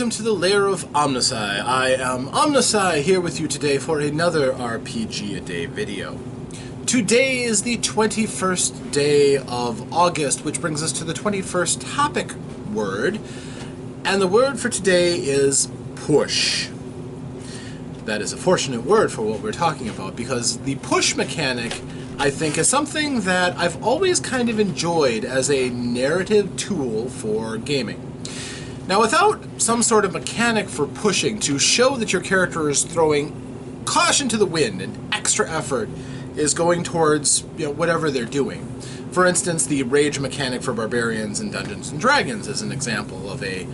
welcome to the Lair of OmnusI. I am OmnusI here with you today for another RPGaDay video. Today is the 21st day of August, which brings us to the 21st topic word, and the word for today is push. That is a fortunate word for what we're talking about, because the push mechanic, I think, is something that I've always kind of enjoyed as a narrative tool for gaming. Now, without some sort of mechanic for pushing to show that your character is throwing caution to the wind and extra effort is going towards, whatever they're doing. For instance, the rage mechanic for barbarians in Dungeons & Dragons is an example of a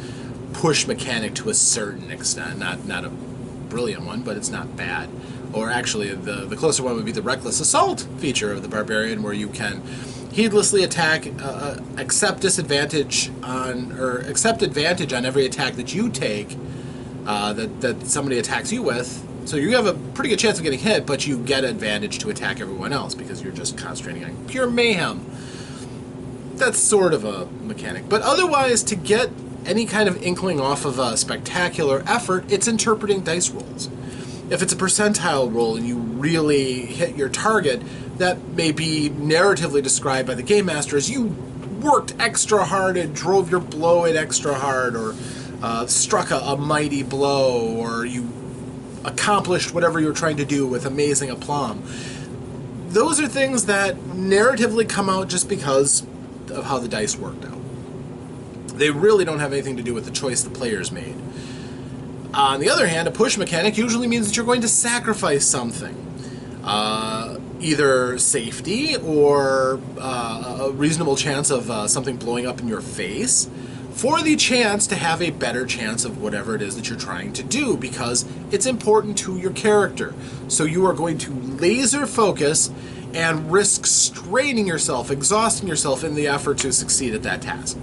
push mechanic to a certain extent. Not a brilliant one, but it's not bad. Or actually, the closer one would be the reckless assault feature of the barbarian, where you can heedlessly attack, accept advantage on every attack that you take, that somebody attacks you with. So you have a pretty good chance of getting hit, but you get advantage to attack everyone else because you're just concentrating on pure mayhem. That's sort of a mechanic. But otherwise, to get any kind of inkling off of a spectacular effort, it's interpreting dice rolls. If it's a percentile roll and you really hit your target, that may be narratively described by the game master as you worked extra hard and drove your blow in extra hard, or struck a mighty blow, or you accomplished whatever you were trying to do with amazing aplomb. Those are things that narratively come out just because of how the dice worked out. They really don't have anything to do with the choice the players made. On the other hand, a push mechanic usually means that you're going to sacrifice something. Either safety or a reasonable chance of something blowing up in your face for the chance to have a better chance of whatever it is that you're trying to do, because it's important to your character. So you are going to laser focus and risk straining yourself, exhausting yourself in the effort to succeed at that task.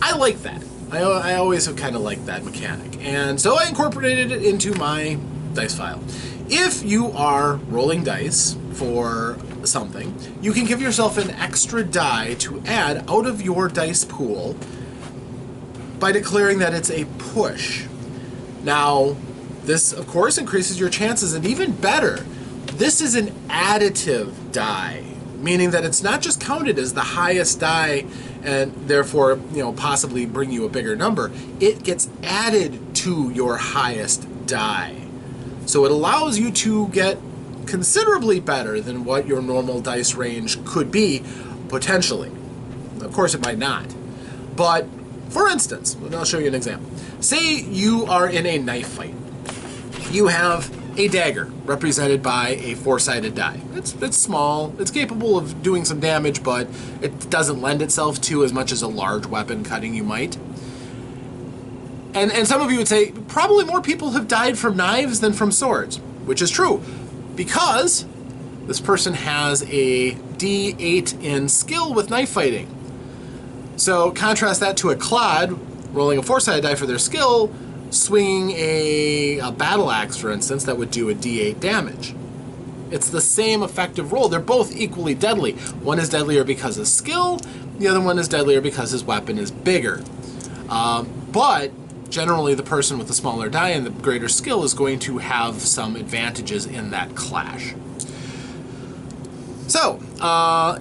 I like that. I always have kind of liked that mechanic, and so I incorporated it into my dice file. If you are rolling dice for something, you can give yourself an extra die to add out of your dice pool by declaring that it's a push. Now, this, of course, increases your chances, and even better, this is an additive die, meaning that it's not just counted as the highest die and therefore, possibly bring you a bigger number. It gets added to your highest die. So it allows you to get considerably better than what your normal dice range could be, potentially. Of course, it might not. But, for instance, I'll show you an example. Say you are in a knife fight. You have a dagger, represented by a four-sided die. It's small, it's capable of doing some damage, but it doesn't lend itself to as much as a large weapon cutting you might. And some of you would say, probably more people have died from knives than from swords, which is true, because this person has a D8 in skill with knife fighting. So contrast that to a clod rolling a four-sided die for their skill, swinging a battle axe, for instance, that would do a D8 damage. It's the same effective roll. They're both equally deadly. One is deadlier because of skill, the other one is deadlier because his weapon is bigger. But generally the person with the smaller die and the greater skill is going to have some advantages in that clash. So,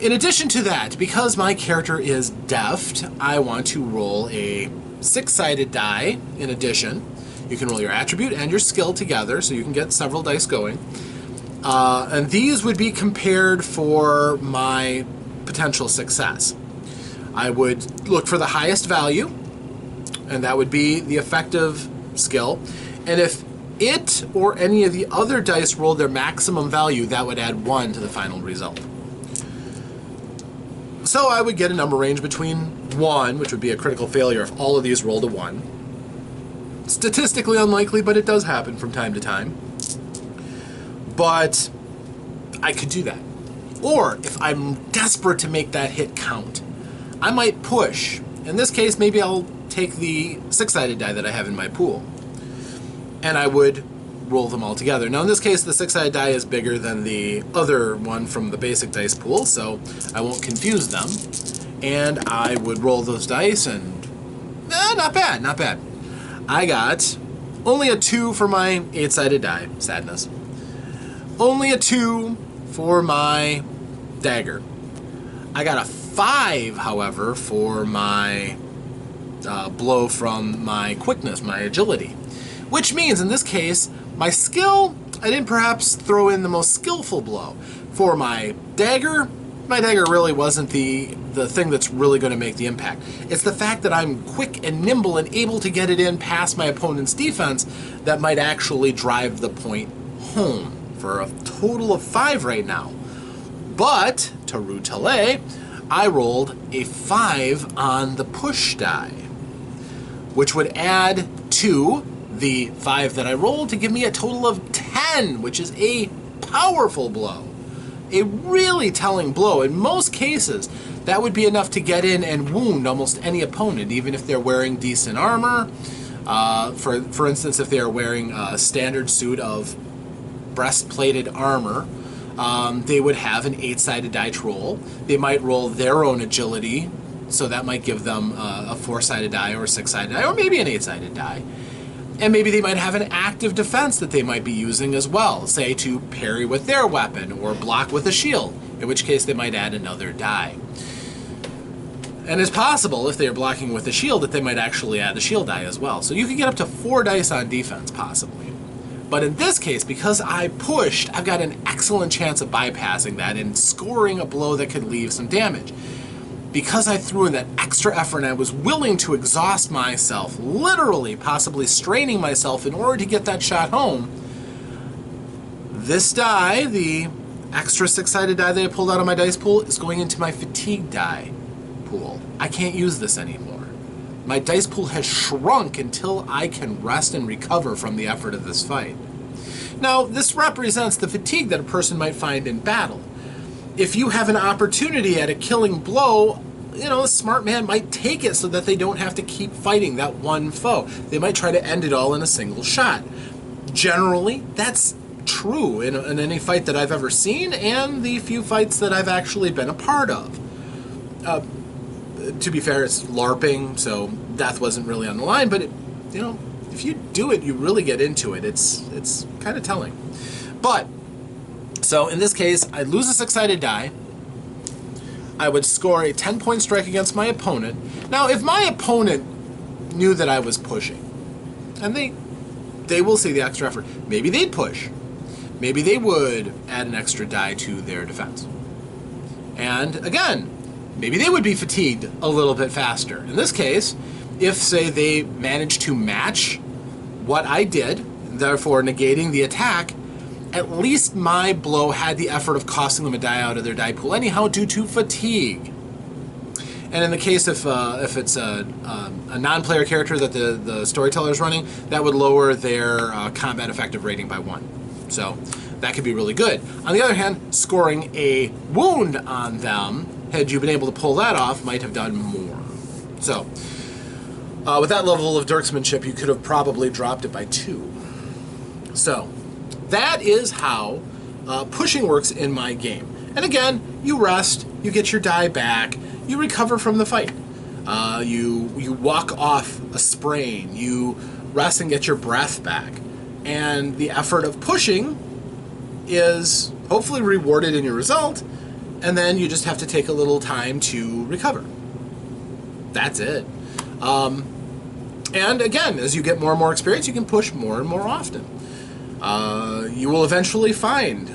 in addition to that, because my character is deft, I want to roll a six-sided die in addition. You can roll your attribute and your skill together, so you can get several dice going. And these would be compared for my potential success. I would look for the highest value, and that would be the effective skill. And if it or any of the other dice rolled their maximum value, that would add 1 to the final result. So I would get a number range between 1, which would be a critical failure if all of these rolled a 1. Statistically unlikely, but it does happen from time to time. But I could do that. Or if I'm desperate to make that hit count, I might push. In this case, maybe I'll take the six-sided die that I have in my pool, and I would roll them all together. Now in this case, the six-sided die is bigger than the other one from the basic dice pool, so I won't confuse them. And I would roll those dice, and not bad, not bad. I got only a 2 for my 8-sided die, sadness. Only a 2 for my dagger. I got a 5, however, for my blow from my quickness, my agility. Which means, in this case, my skill, I didn't perhaps throw in the most skillful blow. For my dagger really wasn't the thing that's really going to make the impact. It's the fact that I'm quick and nimble and able to get it in past my opponent's defense that might actually drive the point home, for a total of 5 right now. But, to routele, I rolled a 5 on the push die, which would add to the 5 that I rolled to give me a total of 10, which is a powerful blow. A really telling blow. In most cases, that would be enough to get in and wound almost any opponent, even if they're wearing decent armor. For instance, if they're wearing a standard suit of breastplated armor, they would have an 8-sided die to roll. They might roll their own agility, so that might give them a 4-sided die or a 6-sided die, or maybe an 8-sided die. And maybe they might have an active defense that they might be using as well, say to parry with their weapon or block with a shield, in which case they might add another die. And it's possible, if they're blocking with a shield, that they might actually add the shield die as well. So you can get up to 4 dice on defense, possibly. But in this case, because I pushed, I've got an excellent chance of bypassing that and scoring a blow that could leave some damage. Because I threw in that extra effort and I was willing to exhaust myself, literally, possibly straining myself in order to get that shot home, this die, the extra 6-sided die that I pulled out of my dice pool, is going into my fatigue die pool. I can't use this anymore. My dice pool has shrunk until I can rest and recover from the effort of this fight. Now, this represents the fatigue that a person might find in battle. If you have an opportunity at a killing blow, you know, a smart man might take it so that they don't have to keep fighting that one foe. They might try to end it all in a single shot. Generally, that's true in any fight that I've ever seen, and the few fights that I've actually been a part of. To be fair, it's LARPing, so death wasn't really on the line, but you know, if you do it, you really get into it. It's kind of telling. But so in this case, I'd lose a 6-sided die. I would score a 10-point strike against my opponent. Now, if my opponent knew that I was pushing, and they will see the extra effort, maybe they'd push. Maybe they would add an extra die to their defense. And again, maybe they would be fatigued a little bit faster. In this case, if, say, they managed to match what I did, therefore negating the attack, at least my blow had the effort of costing them a die out of their die pool anyhow due to fatigue. And in the case if it's a non-player character that the storyteller is running, that would lower their combat effective rating by 1. So that could be really good. On the other hand, scoring a wound on them, had you been able to pull that off, might have done more. So with that level of dirksmanship, you could have probably dropped it by 2. So that is how pushing works in my game. And again, you rest, you get your die back, you recover from the fight. You walk off a sprain, you rest and get your breath back. And the effort of pushing is hopefully rewarded in your result, and then you just have to take a little time to recover. That's it. And again, as you get more and more experience, you can push more and more often. You will eventually find,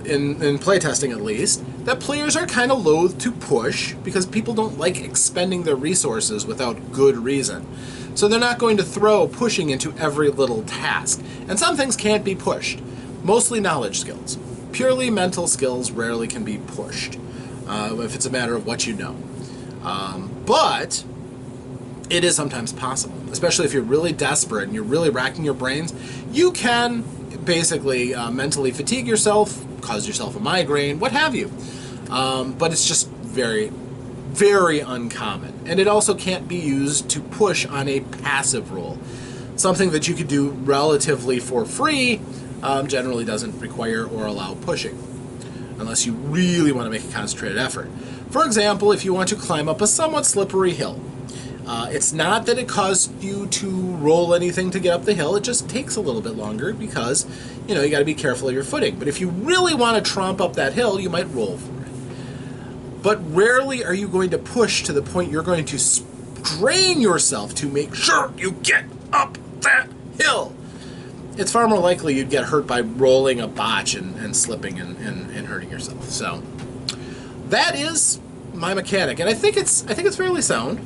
in playtesting at least, that players are kind of loath to push because people don't like expending their resources without good reason. So they're not going to throw pushing into every little task. And some things can't be pushed. Mostly knowledge skills. Purely mental skills rarely can be pushed, if it's a matter of what you know. But it is sometimes possible, especially if you're really desperate and you're really racking your brains. You can basically mentally fatigue yourself, cause yourself a migraine, what have you. But it's just very, very uncommon. And it also can't be used to push on a passive roll. Something that you could do relatively for free generally doesn't require or allow pushing, unless you really want to make a concentrated effort. For example, if you want to climb up a somewhat slippery hill, It's not that it caused you to roll anything to get up the hill. It just takes a little bit longer because, you got to be careful of your footing. But if you really want to tromp up that hill, you might roll for it. But rarely are you going to push to the point you're going to strain yourself to make sure you get up that hill. It's far more likely you'd get hurt by rolling a botch and slipping and hurting yourself. So that is my mechanic, and I think it's fairly sound.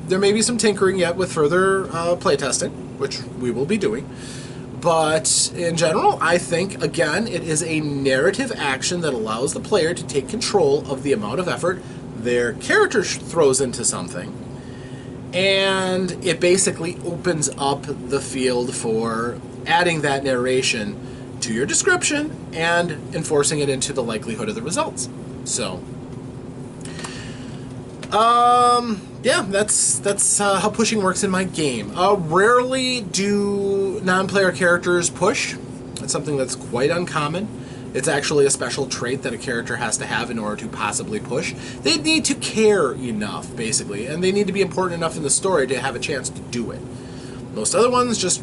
There may be some tinkering yet with further playtesting, which we will be doing. But in general, I think, again, it is a narrative action that allows the player to take control of the amount of effort their character throws into something. And it basically opens up the field for adding that narration to your description and enforcing it into the likelihood of the results. So, yeah, that's how pushing works in my game. Rarely do non-player characters push. It's something that's quite uncommon. It's actually a special trait that a character has to have in order to possibly push. They need to care enough, basically, and they need to be important enough in the story to have a chance to do it. Most other ones just,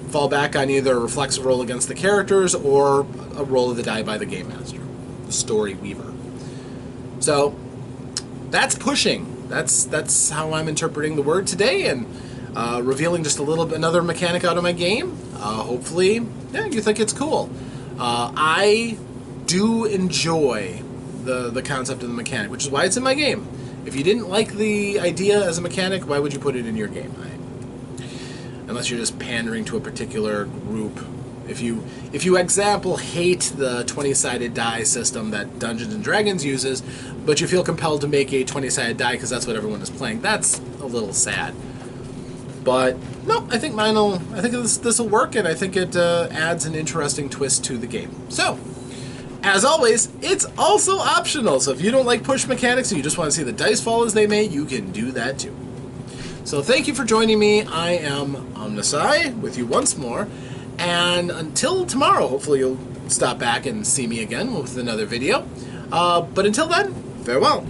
fall back on either a reflexive roll against the characters or a roll of the die by the game master, the story weaver. So that's pushing. That's how I'm interpreting the word today, and revealing just another mechanic out of my game. Hopefully, you think it's cool. I do enjoy the concept of the mechanic, which is why it's in my game. If you didn't like the idea as a mechanic, why would you put it in your game? Unless you're just pandering to a particular group. If you, example, hate the 20-sided die system that Dungeons & Dragons uses, but you feel compelled to make a 20-sided die because that's what everyone is playing, that's a little sad. But no, I think this will work, and I think it adds an interesting twist to the game. So, as always, it's also optional. So if you don't like push mechanics and you just want to see the dice fall as they may, you can do that too. So thank you for joining me. I am OmnusI with you once more, and until tomorrow, hopefully you'll stop back and see me again with another video. But until then, farewell.